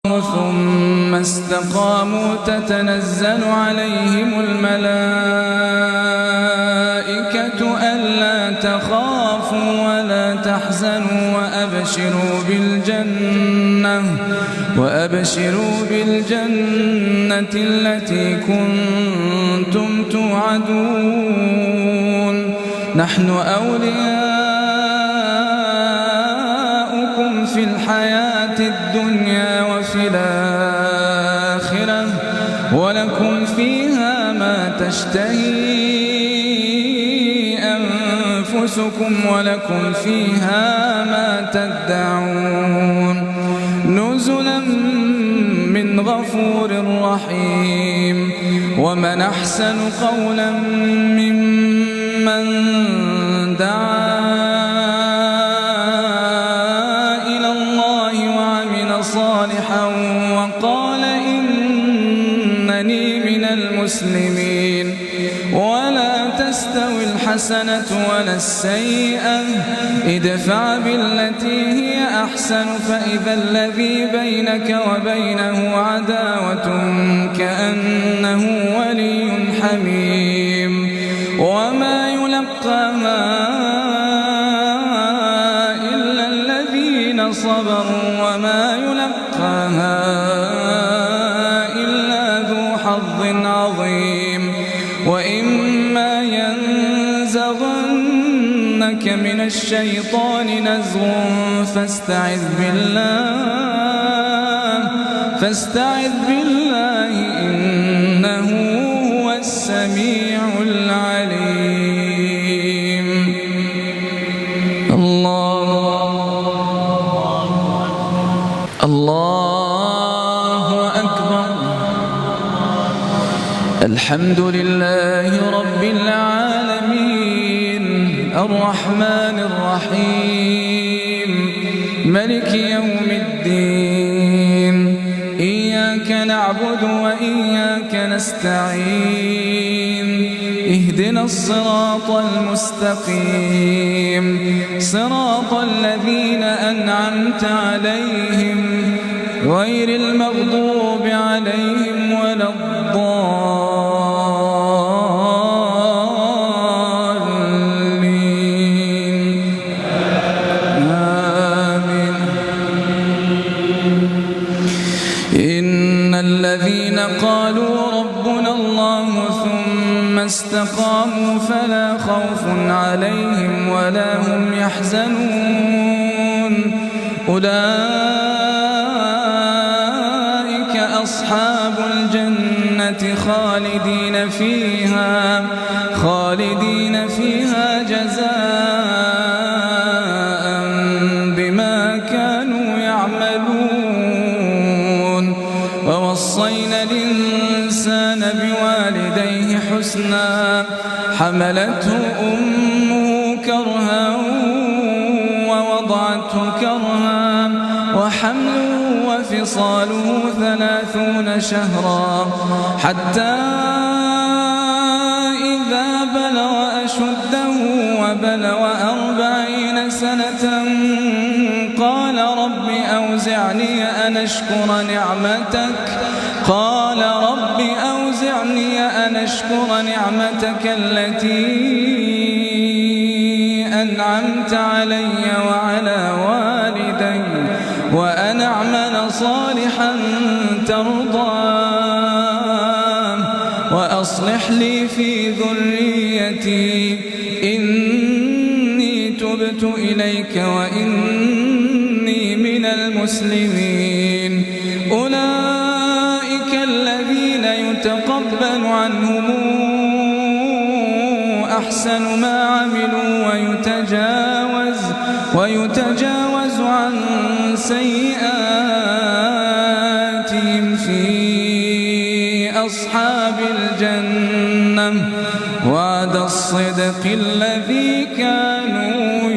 ثم استقاموا تتنزل عليهم الملائكة ألا تخافوا ولا تحزنوا وأبشروا بالجنة التي كنتم توعدون نحن أولياؤكم في الحياة الدنيا وفي الآخرة ولكم فيها ما تشتهي أنفسكم ولكم فيها ما تدعون نزلا من غفور رحيم ومن أحسن قولا ممن دعا إلى الله وعمل صالحا وقال إنني من المسلمين ولا تستوي الحسنة ولا السيئة ادفع بالتي هي أحسن فإذا الذي بينك وبينه عداوة كأنه ولي حميم وما يلقاها إلا الذين صبروا وما يلقاها إلا ذو حظ عظيم وإما ينزغنك من الشيطان نزغ فاستعذ بالله إنه هو السميع العليم الله أكبر الحمد لله رب العالمين الرحمن الرحيم ملك يوم الدين إياك نعبد وإياك نستعين اهدنا الصراط المستقيم صراط الذين أنعمت عليهم غير المغضوب عليهم ولا الضالين آمين إن الذين قالوا ربنا الله ثم استقاموا فلا خوف عليهم ولا هم يحزنون أولئك أصحاب الجنة خالدين فيها جزاء بما كانوا يعملون ووصينا الإنسان بوالديه حسنا حملته أمه كرها ووضعته كرها وحمله وفصاله 30 شهرا حتى إذا بلغ أشده وبلغ 40 سنة قال رب أوزعني أن أشكر نعمتك التي أنعمت علي وعلى والدي وأن أعمل صالحا ترضاه وأصلح لي في ذريتي إني تبت إليك وإني من المسلمين أولئك الذين يتقبل عنهم أحسن ما عملوا ويتجاوز عن سيئاتهم في أصحاب الجنة وعد الصدق الذي كانوا